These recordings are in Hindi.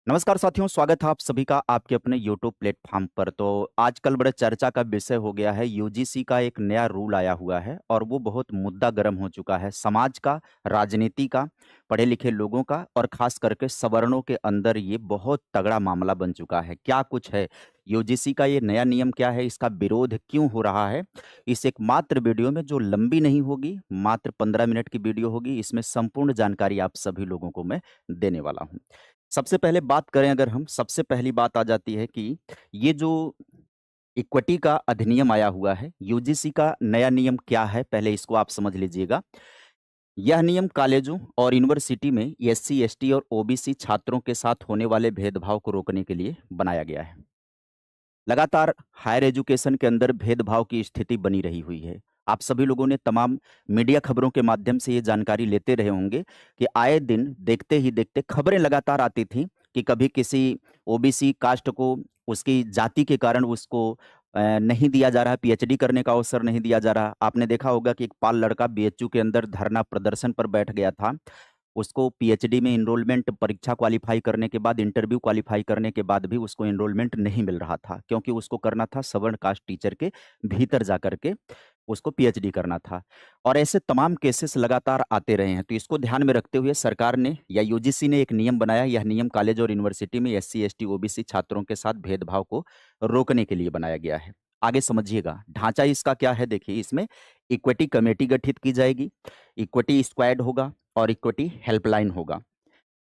नमस्कार साथियों, स्वागत है आप सभी का आपके अपने यूट्यूब प्लेटफॉर्म पर। तो आजकल बड़े चर्चा का विषय हो गया है, यूजीसी का एक नया रूल आया हुआ है और वो बहुत मुद्दा गर्म हो चुका है। समाज का, राजनीति का, पढ़े लिखे लोगों का और खास करके सवर्णों के अंदर ये बहुत तगड़ा मामला बन चुका है। क्या कुछ है, यूजीसी का ये नया नियम क्या है, इसका विरोध क्यों हो रहा है, इस एक मात्र वीडियो में, जो लंबी नहीं होगी, मात्र 15 मिनट की वीडियो होगी, इसमें संपूर्ण जानकारी आप सभी लोगों को मैं देने वाला हूँ। सबसे पहले बात करें अगर हम, सबसे पहली बात आ जाती है कि ये जो इक्विटी का अधिनियम आया हुआ है, यूजीसी का नया नियम क्या है, पहले इसको आप समझ लीजिएगा। यह नियम कॉलेजों और यूनिवर्सिटी में एससी, एसटी और ओबीसी छात्रों के साथ होने वाले भेदभाव को रोकने के लिए बनाया गया है। लगातार हायर एजुकेशन के अंदर भेदभाव की स्थिति बनी रही हुई है। आप सभी लोगों ने तमाम मीडिया खबरों के माध्यम से ये जानकारी लेते रहे होंगे कि आए दिन देखते ही देखते खबरें लगातार आती थी कि कभी किसी ओबीसी कास्ट को उसकी जाति के कारण उसको नहीं दिया जा रहा, पीएचडी करने का अवसर नहीं दिया जा रहा। आपने देखा होगा कि एक पाल लड़का बीएचयू के अंदर धरना प्रदर्शन पर बैठ गया था। उसको पीएचडी में एनरोलमेंट परीक्षा क्वालीफाई करने के बाद, इंटरव्यू क्वालीफाई करने के बाद भी उसको एनरोलमेंट नहीं मिल रहा था, क्योंकि उसको करना था सवर्ण कास्ट टीचर के भीतर जा करके उसको पीएचडी करना था। और ऐसे तमाम केसेस लगातार आते रहे हैं। तो इसको ध्यान में रखते हुए सरकार ने या यूजीसी ने एक नियम बनाया। यह नियम कॉलेज और यूनिवर्सिटी में एससी, एसटी, ओबीसी छात्रों के साथ भेदभाव को रोकने के लिए बनाया गया है। आगे समझिएगा, ढांचा इसका क्या है। देखिए, इसमें इक्विटी कमेटी गठित की जाएगी, इक्विटी स्क्वाड होगा और इक्विटी हेल्पलाइन होगा।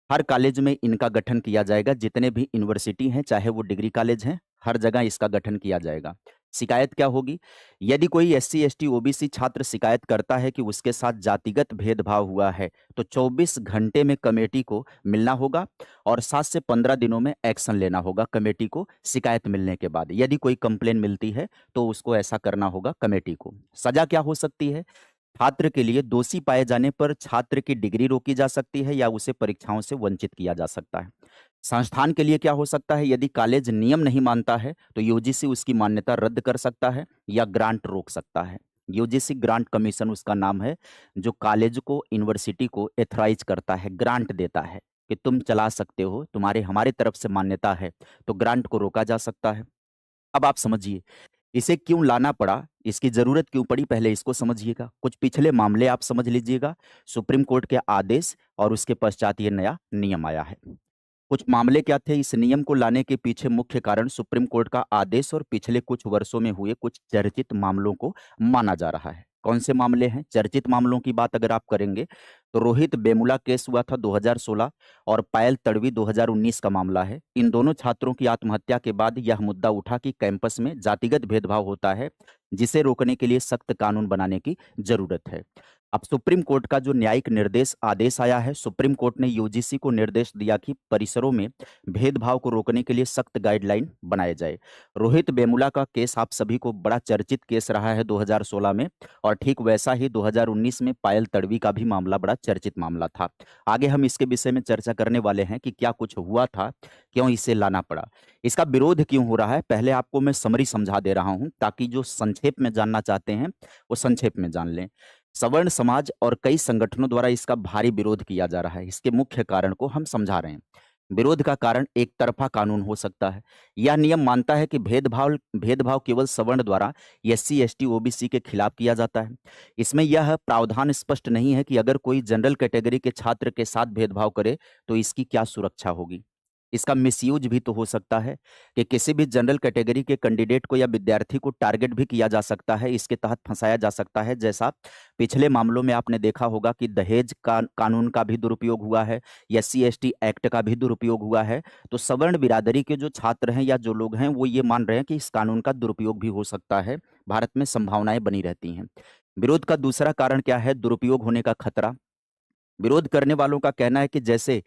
हर कॉलेज में इनका गठन किया जाएगा। जितने भी यूनिवर्सिटी हैं, चाहे वो डिग्री कॉलेज हैं, हर जगह इसका गठन किया जाएगा। शिकायत क्या होगी? यदि कोई एससी, एसटी, ओबीसी छात्र शिकायत करता है कि उसके साथ जातिगत भेदभाव हुआ है, तो 24 घंटे में कमेटी को मिलना होगा और 7 से 15 दिनों में एक्शन लेना होगा कमेटी को शिकायत मिलने के बाद। यदि कोई कंप्लेन मिलती है तो उसको ऐसा करना होगा कमेटी को। सजा क्या हो सकती है? छात्र के लिए दोषी पाए जाने पर छात्र की डिग्री रोकी जा सकती है या उसे परीक्षाओं से वंचित किया जा सकता है। संस्थान के लिए क्या हो सकता है? यदि कॉलेज नियम नहीं मानता है तो यूजीसी उसकी मान्यता रद्द कर सकता है या ग्रांट रोक सकता है। यूजीसी ग्रांट कमीशन उसका नाम है, जो कॉलेज को, यूनिवर्सिटी को एथराइज करता है, ग्रांट देता है कि तुम चला सकते हो, तुम्हारे हमारे तरफ से मान्यता है, तो ग्रांट को रोका जा सकता है। अब आप समझिए, इसे क्यों लाना पड़ा, इसकी ज़रूरत क्यों पड़ी, पहले इसको समझिएगा। कुछ पिछले मामले आप समझ लीजिएगा, सुप्रीम कोर्ट के आदेश और उसके पश्चात ये नया नियम आया है। कुछ मामले क्या थे इस नियम को लाने के पीछे? मुख्य कारण सुप्रीम कोर्ट का आदेश और पिछले कुछ वर्षों में हुए कुछ चर्चित मामलों को माना जा रहा है। कौन से मामले हैं? चर्चित मामलों की बात अगर आप करेंगे तो रोहित बेमुला केस हुआ था 2016 और पायल तड़वी 2019 का मामला है। इन दोनों छात्रों की आत्महत्या के बाद यह मुद्दा उठा कि कैंपस में जातिगत भेदभाव होता है, जिसे रोकने के लिए सख्त कानून बनाने की जरूरत है। अब सुप्रीम कोर्ट का जो न्यायिक निर्देश आदेश आया है, सुप्रीम कोर्ट ने यूजीसी को निर्देश दिया कि परिसरों में भेदभाव को रोकने के लिए सख्त गाइडलाइन बनाए जाए। रोहित बेमुला का केस आप सभी को बड़ा चर्चित केस रहा है 2016 में, और ठीक वैसा ही 2019 में पायल तड़वी का भी मामला बड़ा चर्चित मामला था। आगे हम इसके विषय में चर्चा करने वाले हैं कि क्या कुछ हुआ था, क्यों इसे लाना पड़ा, इसका विरोध क्यों हो रहा है। पहले आपको मैं समरी समझा दे रहा हूं ताकि जो संक्षेप में जानना चाहते हैं वो संक्षेप में जान लें। सवर्ण समाज और कई संगठनों द्वारा इसका भारी विरोध किया जा रहा है। इसके मुख्य कारण को हम समझा रहे हैं। विरोध का कारण एक तरफा कानून हो सकता है। यह नियम मानता है कि भेदभाव भेदभाव केवल सवर्ण द्वारा एससी, एसटी, ओबीसी के खिलाफ किया जाता है। इसमें यह प्रावधान स्पष्ट नहीं है कि अगर कोई जनरल कैटेगरी के छात्र के साथ भेदभाव करे तो इसकी क्या सुरक्षा होगी। इसका मिसयूज भी तो हो सकता है कि किसी भी जनरल कैटेगरी के कैंडिडेट को या विद्यार्थी को टारगेट भी किया जा सकता है, इसके तहत फंसाया जा सकता है। जैसा पिछले मामलों में आपने देखा होगा कि दहेज का कानून का भी दुरुपयोग हुआ है, एससी, एसटी एक्ट का भी दुरुपयोग हुआ है। तो सवर्ण बिरादरी के जो छात्र हैं या जो लोग हैं वो ये मान रहे हैं कि इस कानून का दुरुपयोग भी हो सकता है। भारत में संभावनाएं बनी रहती हैं। विरोध का दूसरा कारण क्या है? दुरुपयोग होने का खतरा। विरोध करने वालों का कहना है कि जैसे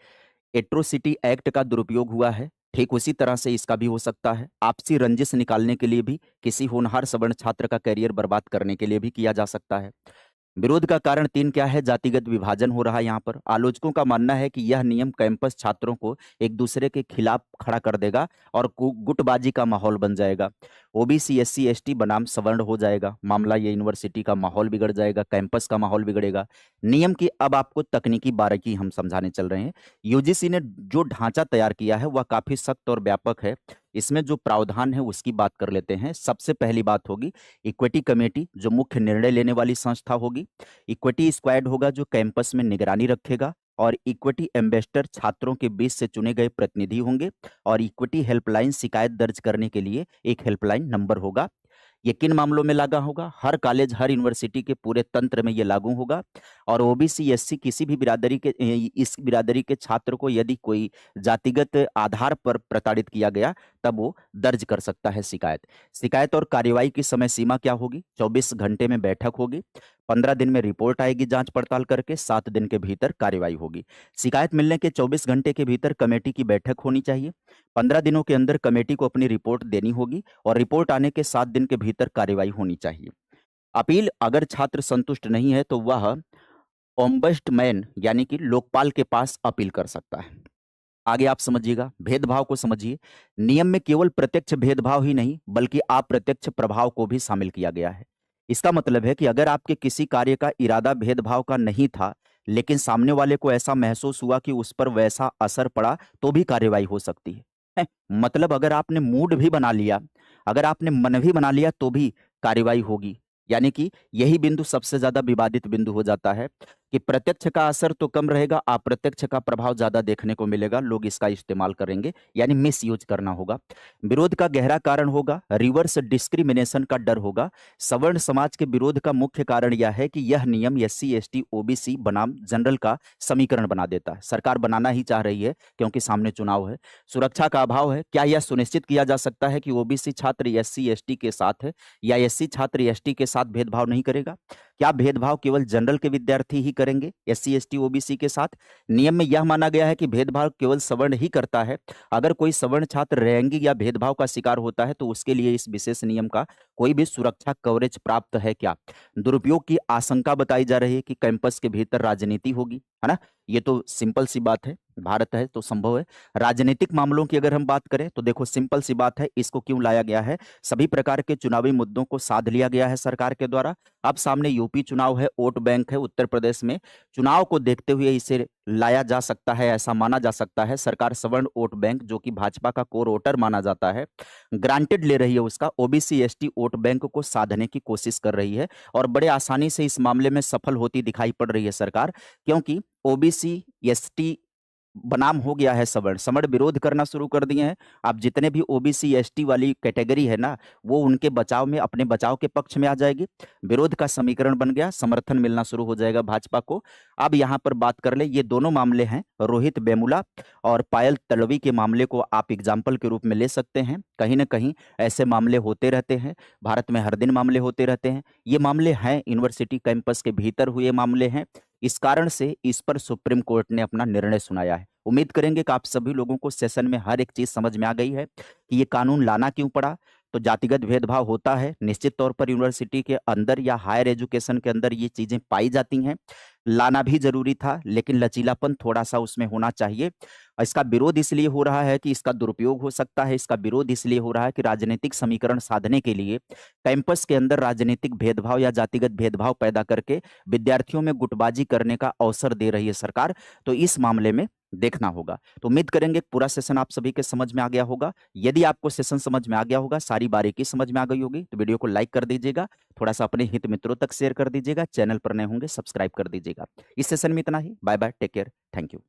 एट्रोसिटी एक्ट का दुरुपयोग हुआ है, ठीक उसी तरह से इसका भी हो सकता है। आपसी रंजिश निकालने के लिए भी, किसी होनहार सवर्ण छात्र का करियर बर्बाद करने के लिए भी किया जा सकता है। विरोध का कारण 3 क्या है? जातिगत विभाजन हो रहा है यहाँ पर। आलोचकों का मानना है कि यह नियम कैंपस छात्रों को एक दूसरे के खिलाफ खड़ा कर देगा और गुटबाजी का माहौल बन जाएगा। ओबीसी, एससी, एसटी बनाम सवर्ण हो जाएगा मामला। ये यूनिवर्सिटी का माहौल बिगड़ जाएगा, कैंपस का माहौल बिगड़ेगा। नियम की अब आपको तकनीकी बारीकी हम समझाने चल रहे हैं। यूजीसी ने जो ढांचा तैयार किया है वह काफी सख्त और व्यापक है। इसमें जो प्रावधान है उसकी बात कर लेते हैं। सबसे पहली बात होगी इक्विटी कमेटी, जो मुख्य निर्णय लेने वाली संस्था होगी। इक्विटी स्क्वाड होगा जो कैंपस में निगरानी रखेगा। और इक्विटी एम्बेसडर छात्रों के बीच से चुने गए प्रतिनिधि होंगे। और इक्विटी हेल्पलाइन शिकायत दर्ज करने के लिए एक हेल्पलाइन नंबर होगा। ये किन मामलों में लागू होगा? हर कॉलेज, हर यूनिवर्सिटी के पूरे तंत्र में ये लागू होगा। और ओबीसी, एससी किसी भी बिरादरी के इस बिरादरी के छात्र को यदि कोई जातिगत आधार पर प्रताड़ित किया गया तब वो दर्ज कर सकता है शिकायत। शिकायत और कार्रवाई की समय सीमा क्या होगी? 24 घंटे में बैठक होगी। 15 दिन में रिपोर्ट आएगी जांच पड़ताल करके। 7 दिन के भीतर कार्रवाई होगी। शिकायत मिलने के 24 घंटे के भीतर कमेटी की बैठक होनी चाहिए। 15 दिनों के अंदर कमेटी को अपनी रिपोर्ट देनी होगी और रिपोर्ट आने के 7 दिन के भीतर कार्रवाई होनी चाहिए। अपील, अगर छात्र संतुष्ट नहीं है तो वह ओम्बड्समैन यानी कि लोकपाल के पास अपील कर सकता है। आगे आप समझिएगा, भेदभाव को समझिए। नियम में केवल प्रत्यक्ष भेदभाव ही नहीं बल्कि अप्रत्यक्ष प्रभाव को भी शामिल किया गया है। इसका मतलब है कि अगर आपके किसी कार्य का इरादा भेदभाव का नहीं था लेकिन सामने वाले को ऐसा महसूस हुआ कि उस पर वैसा असर पड़ा तो भी कार्रवाई हो सकती है। मतलब अगर आपने मूड भी बना लिया, अगर आपने मन भी बना लिया तो भी कार्रवाई होगी। यानी कि यही बिंदु सबसे ज्यादा विवादित बिंदु हो जाता है कि प्रत्यक्ष का असर तो कम रहेगा, अप्रत्यक्ष का प्रभाव ज्यादा देखने को मिलेगा। लोग इसका इस्तेमाल करेंगे यानी मिस यूज करना होगा। विरोध का गहरा कारण होगा रिवर्स डिस्क्रिमिनेशन का डर होगा। सवर्ण समाज के विरोध का मुख्य कारण यह है कि यह नियम एससी, एसटी, ओबीसी बनाम जनरल का समीकरण बना देता है। सरकार बनाना ही चाह रही है क्योंकि सामने चुनाव है। सुरक्षा का अभाव है। क्या यह सुनिश्चित किया जा सकता है कि ओबीसी छात्र एससी, एसटी के साथ है या एससी छात्र एसटी के साथ भेदभाव नहीं करेगा? क्या भेदभाव केवल जनरल के विद्यार्थी ही करेंगे एससी, एसटी, ओबीसी के साथ? नियम में यह माना गया है कि भेदभाव केवल सवर्ण ही करता है। अगर कोई सवर्ण छात्र रैंगिंग या भेदभाव का शिकार होता है तो उसके लिए इस विशेष नियम का कोई भी सुरक्षा कवरेज प्राप्त है क्या? दुरुपयोग की आशंका बताई जा रही है कि कैंपस के भीतर राजनीति होगी, है ना? ये तो सिंपल सी बात है, भारत है तो संभव है। राजनीतिक मामलों की अगर हम बात करें तो देखो सिंपल सी बात है, इसको क्यों लाया गया है? सभी प्रकार के चुनावी मुद्दों को साध लिया गया है सरकार के द्वारा। अब सामने यूपी चुनाव है, वोट बैंक है उत्तर प्रदेश में। चुनाव को देखते हुए इसे लाया जा सकता है, ऐसा माना जा सकता है। सरकार सवर्ण वोट बैंक, जो कि भाजपा का कोर वोटर माना जाता है, ग्रांटेड ले रही है उसका। ओबीसी, एसटी वोट बैंक को साधने की कोशिश कर रही है और बड़े आसानी से इस मामले में सफल होती दिखाई पड़ रही है सरकार। क्योंकि ओबीसी, एसटी बनाम हो गया है सवर्ण, सवर्ण विरोध करना शुरू कर दिए हैं। अब जितने भी ओबीसी, एसटी वाली कैटेगरी है ना, वो उनके बचाव में, अपने बचाव के पक्ष में आ जाएगी। विरोध का समीकरण बन गया, समर्थन मिलना शुरू हो जाएगा भाजपा को। अब यहाँ पर बात कर ले, ये दोनों मामले हैं रोहित वेमुला और पायल तलवी के मामले को आप एग्जाम्पल के रूप में ले सकते हैं। कहीं ना कहीं ऐसे मामले होते रहते हैं, भारत में हर दिन मामले होते रहते हैं। ये मामले हैं यूनिवर्सिटी कैंपस के भीतर हुए मामले हैं। इस कारण से इस पर सुप्रीम कोर्ट ने अपना निर्णय सुनाया है। उम्मीद करेंगे कि आप सभी लोगों को सेशन में हर एक चीज समझ में आ गई है कि ये कानून लाना क्यों पड़ा। तो जातिगत भेदभाव होता है निश्चित तौर पर, यूनिवर्सिटी के अंदर या हायर एजुकेशन के अंदर ये चीजें पाई जाती हैं। लाना भी जरूरी था लेकिन लचीलापन थोड़ा सा उसमें होना चाहिए। इसका विरोध इसलिए हो रहा है कि इसका दुरुपयोग हो सकता है। इसका विरोध इसलिए हो रहा है कि राजनीतिक समीकरण साधने के लिए कैंपस के अंदर राजनीतिक भेदभाव या जातिगत भेदभाव पैदा करके विद्यार्थियों में गुटबाजी करने का अवसर दे रही है सरकार। तो इस मामले में देखना होगा। तो उम्मीद करेंगे पूरा सेशन आप सभी के समझ में आ गया होगा। यदि आपको सेशन समझ में आ गया होगा, सारी बारीकी समझ में आ गई होगी, तो वीडियो को लाइक कर दीजिएगा, थोड़ा सा अपने हित मित्रों तक शेयर कर दीजिएगा, चैनल पर नए होंगे सब्सक्राइब कर दीजिएगा। इस सेशन में इतना ही। Bye bye, take care, thank you.